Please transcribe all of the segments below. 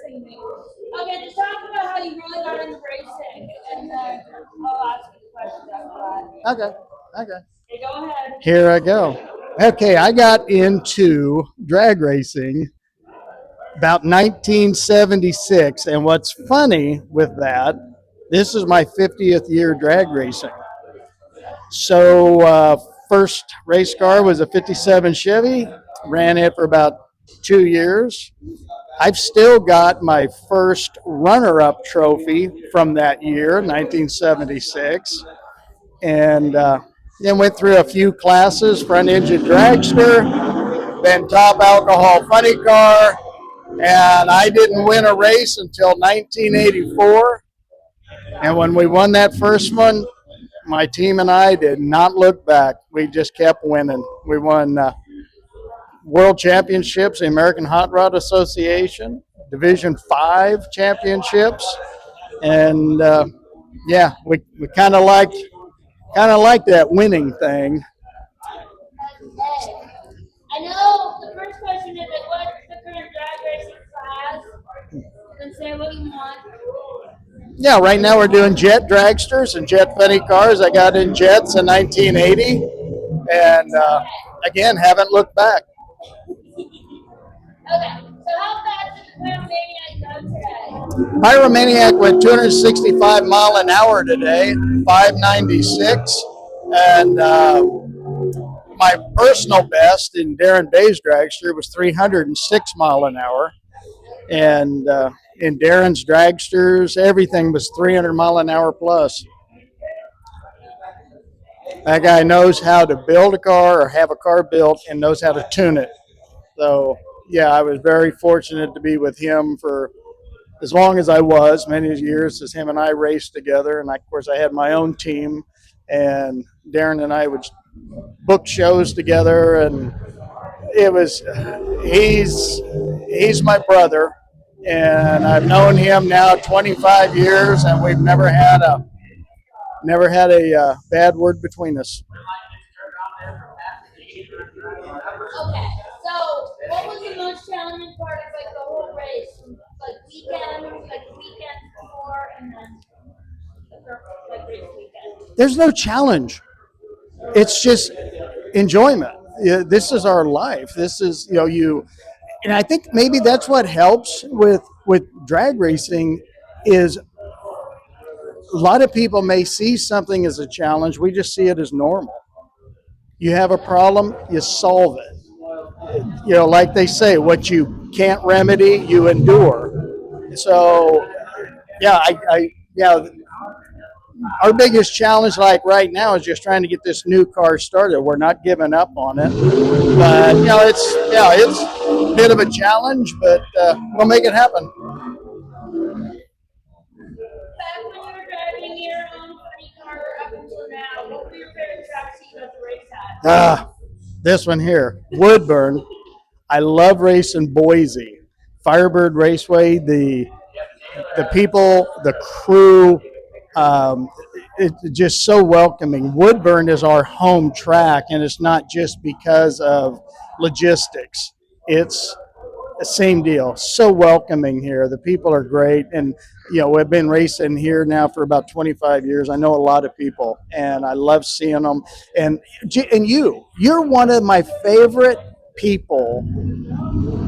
Okay, just talk about how you really got into racing, and then I'll ask you the questions after that. Okay. Okay. Okay, go ahead. Here I go. Okay, I got into drag racing about 1976, and what's funny with that, this is my 50th year drag racing. So, first race car was a 57 Chevy, ran it for about 2 years. I've still got my first runner up trophy from that year, 1976. And then went through a few classes, front engine dragster, then top alcohol funny car. And I didn't win a race until 1984. And when we won that first one, my team and I did not look back. We just kept winning. We won world championships, the American Hot Rod Association, Division 5 championships. And yeah, we kind of like that winning thing. I know the first question is like, what's the current drag racing class? And then say what you want. Yeah, right now we're doing jet dragsters and jet funny cars. I got in jets in 1980, and again, haven't looked back. Okay, so how fast did the Pyromaniac go today? Pyromaniac went 265 mile an hour today, 596, and my personal best in Darren Bay's dragster was 306 mile an hour, and in Darren's dragsters, everything was 300 mile an hour plus. That guy knows how to build a car or have a car built and knows how to tune it. So, yeah, I was very fortunate to be with him for as long as I was, many years, as him and I raced together. And, of course, I had my own team, and Darren and I would book shows together. And it was, he's my brother, and I've known him now 25 years, and we've never had a bad word between us. Okay, so what was the most challenging part of like the whole race? Like weekend before, and then the like race weekend. There's no challenge. It's just enjoyment. Yeah, this is our life. This is and I think maybe that's what helps with drag racing is a lot of people may see something as a challenge. We just see it as normal. You have a problem, you solve it. Like they say, what you can't remedy, you endure. So, yeah, yeah, our biggest challenge, like right now, is just trying to get this new car started. We're not giving up on it, but it's a bit of a challenge, but we'll make it happen. Back when you were driving your own funny car up until now, what were your favorite tracks that you got to race at? This one here, Woodburn. I love racing Boise, Firebird Raceway. The people, the crew, it's just so welcoming. Woodburn is our home track, and it's not just because of logistics. It's the same deal. So welcoming here. The people are great, and we've been racing here now for about 25 years. I know a lot of people, and I love seeing them. And you're one of my favorite people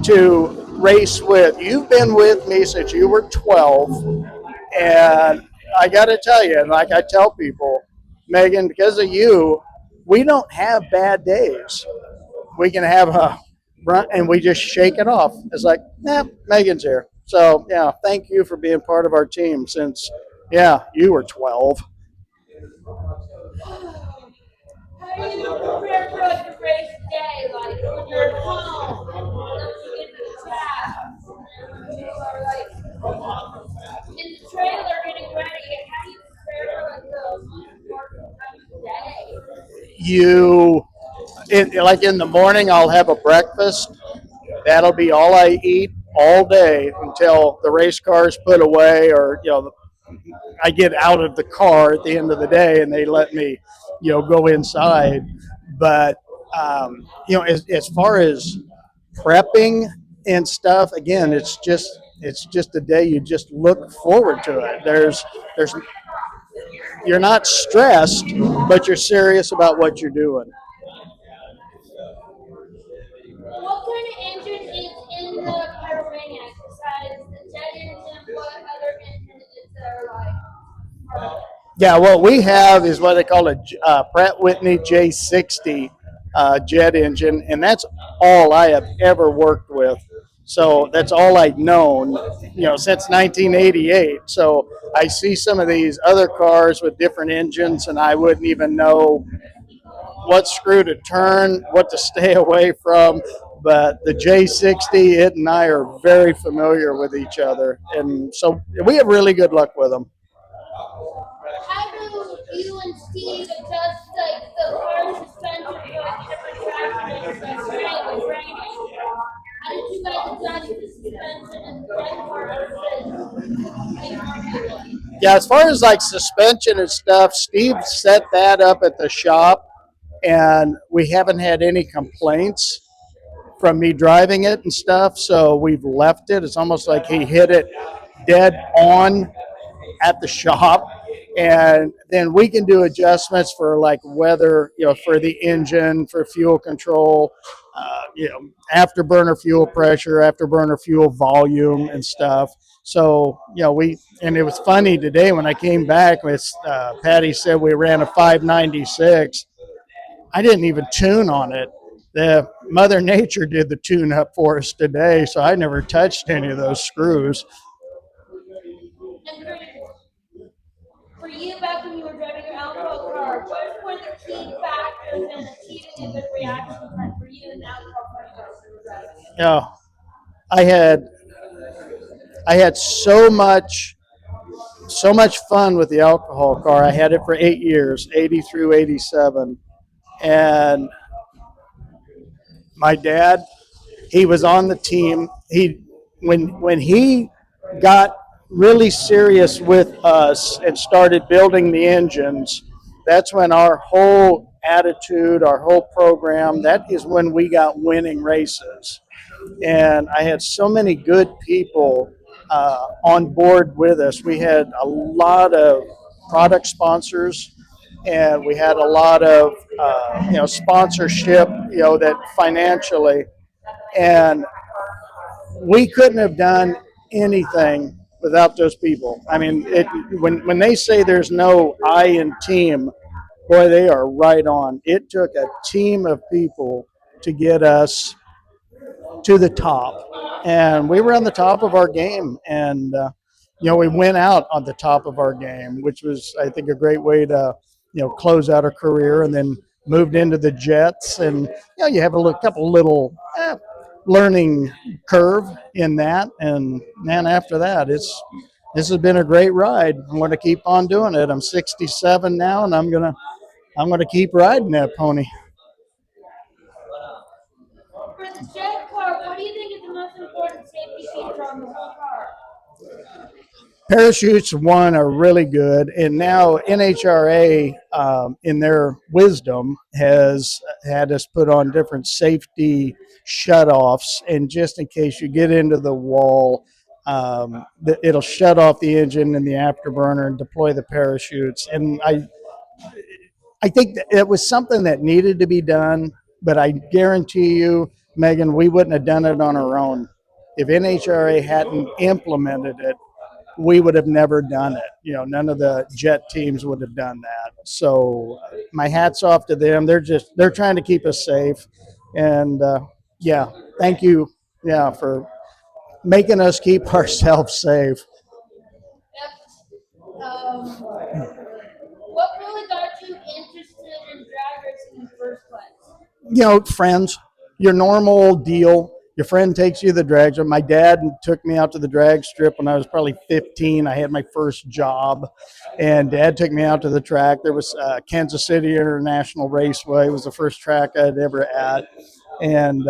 to race with. You've been with me since you were 12, and I got to tell you, and like I tell people, Megan, because of you, we don't have bad days. We can have a run, and we just shake it off. It's like, Megan's here. So, yeah, thank you for being part of our team since, you were 12. How do you prepare for like a race day? Like when you're at home, and then when you get to the track, you are like in the trailer getting ready. How do you prepare for like the important time of the day? Like in the morning, I'll have a breakfast. That'll be all I eat all day until the race car is put away, or I get out of the car at the end of the day and they let me go inside. But as far as prepping and stuff, again, it's just it's just a day you just look forward to it. There's you're not stressed, but you're serious about what you're doing. What kind of engine is in the Pyromaniac besides the jet engine? What other engine is there like part of it? Yeah, what we have is what they call a Pratt Whitney J60 jet engine, and that's all I have ever worked with. So that's all I've known, since 1988. So I see some of these other cars with different engines, and I wouldn't even know what screw to turn, what to stay away from. But the J60, it and I are very familiar with each other, and so we have really good luck with them. How do you and Steve adjust like the car suspension for like different traction and like rain with raining? How did you guys adjust the suspension in the red car versus like normal? Yeah, as far as like suspension and stuff, Steve set that up at the shop, and we haven't had any complaints from me driving it and stuff. So we've left it. It's almost like he hit it dead on at the shop, and then we can do adjustments for like weather, for the engine, for fuel control, afterburner fuel pressure, afterburner fuel volume, and stuff. So we and it was funny today when I came back with Patty said we ran a 596. I didn't even tune on it. The Mother Nature did the tune up for us today, so I never touched any of those screws. And for you back when you were driving your alcohol car, what were the key factors in achieving a good reaction time for you in the alcohol car you were driving it? You know, I had I had so much fun with the alcohol car. I had it for 8 years, 80 through 87, and my dad, he was on the team. When he got really serious with us and started building the engines, that's when our whole attitude, our whole program, that is when we got winning races. And I had so many good people on board with us. We had a lot of product sponsors, and we had a lot of sponsorship, that financially, and we couldn't have done anything without those people. I mean, when they say there's no I in team, boy, they are right on. It took a team of people to get us to the top, and we were on the top of our game, and we went out on the top of our game, which was, I think, a great way to close out our career, and then moved into the Jets, and you have a couple little learning curve in that, and man, after that, this has been a great ride. I'm going to keep on doing it. I'm 67 now, and I'm gonna keep riding that pony. For the jet car, what do you think is the most important safety feature on the whole car? Parachutes, one, are really good, and now NHRA, in their wisdom, has had us put on different safety shutoffs, and just in case you get into the wall, it'll shut off the engine and the afterburner and deploy the parachutes. And I think that it was something that needed to be done, but I guarantee you, Megan, we wouldn't have done it on our own. If NHRA hadn't implemented it, we would have never done it. None of the jet teams would have done that. So my hat's off to them. They're trying to keep us safe, and yeah, thank you, yeah, for making us keep ourselves safe. Yep. What really got you interested in drag racing in the first place? Friends, your normal deal. Your friend takes you to the drag strip. My dad took me out to the drag strip when I was probably 15. I had my first job, and Dad took me out to the track. There was Kansas City International Raceway. It was the first track I'd ever at, and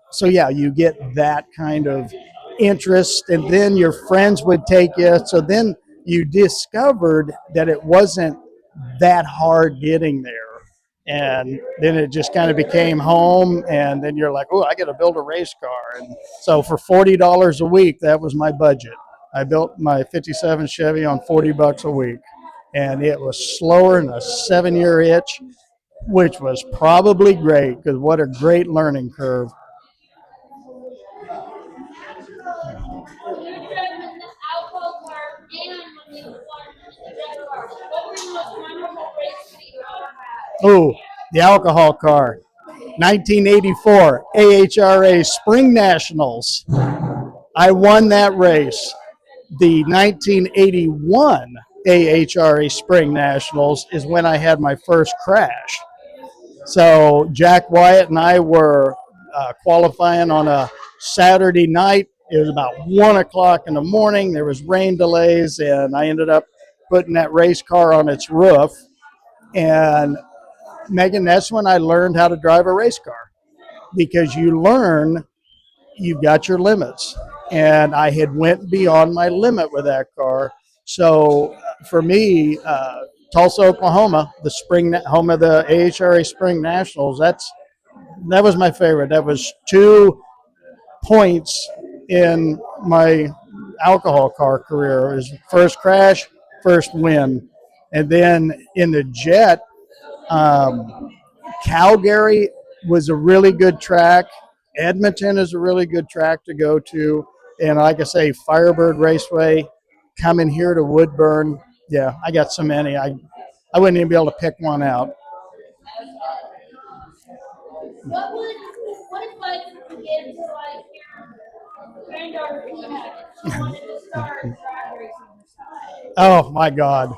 so yeah, you get that kind of interest, and then your friends would take you. So then you discovered that it wasn't that hard getting there. And then it just kind of became home. And then you're like, oh, I got to build a race car. And so for $40 a week, that was my budget. I built my 57 Chevy on $40 a week. And it was slower than a 7-year itch, which was probably great because what a great learning curve. When you were driving the alcohol car and when you learned in the jet car, what were the most memorable races that you ever had? Oh, the alcohol car. 1984 AHRA Spring Nationals. I won that race. The 1981 AHRA Spring Nationals is when I had my first crash. So Jack Wyatt and I were qualifying on a Saturday night. It was about 1 o'clock in the morning. There was rain delays, and I ended up putting that race car on its roof. And Megan, that's when I learned how to drive a race car because you learn you've got your limits, and I had went beyond my limit with that car. So for me, Tulsa, Oklahoma, the spring home of the AHRA Spring Nationals, that was my favorite. That was 2 points in my alcohol car career. It was first crash, first win, and then in the jet, um, Calgary was a really good track. Edmonton is a really good track to go to. And like I say, Firebird Raceway, coming here to Woodburn. Yeah, I got so many. I wouldn't even be able to pick one out. What advice would you give to like your granddaughter Tina if she wanted to start drag racing herself? Oh my God.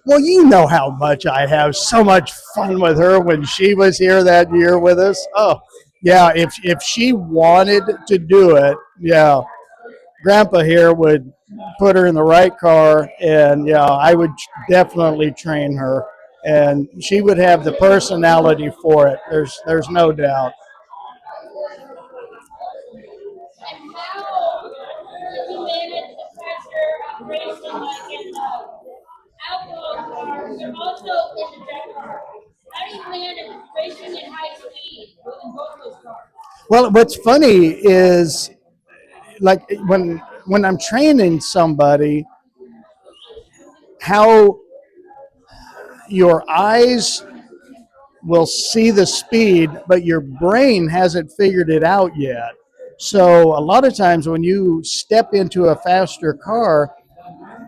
Well, you know how much I have so much fun with her when she was here that year with us. Oh, yeah. If she wanted to do it, yeah, Grandpa here would put her in the right car, and yeah, I would definitely train her, and she would have the personality for it. There's no doubt. And how did you manage the pressure of racing like in the alcohol car, but also in the jet car? How do you manage racing at high speed in both those cars? Well, what's funny is like when I'm training somebody, how your eyes will see the speed, but your brain hasn't figured it out yet. So a lot of times when you step into a faster car,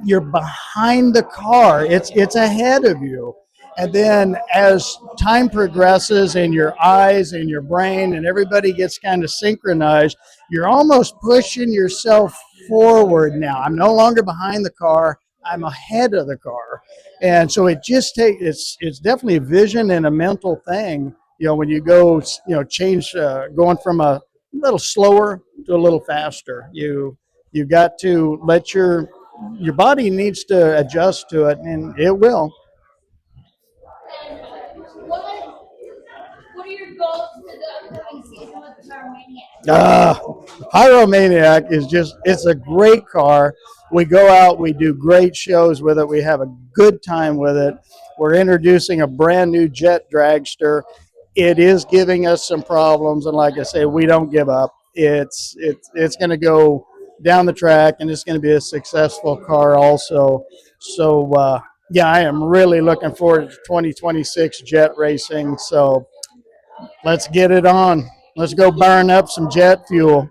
you're behind the car. It's ahead of you. And then as time progresses and your eyes and your brain and everybody gets kind of synchronized, you're almost pushing yourself forward now. I'm no longer behind the car. I'm ahead of the car. And so it just takes it's definitely a vision and a mental thing. When you go, change going from a little slower to a little faster. You got to let your body needs to adjust to it, and it will. And what are your goals to the upcoming season with the Pyromaniac? Uh, Pyromaniac it's a great car. We go out, we do great shows with it, we have a good time with it. We're introducing a brand new jet dragster. It is giving us some problems, and like I say, we don't give up. It's going to go down the track, and it's going to be a successful car also. So yeah, I am really looking forward to 2026 jet racing. So let's get it on. Let's go burn up some jet fuel.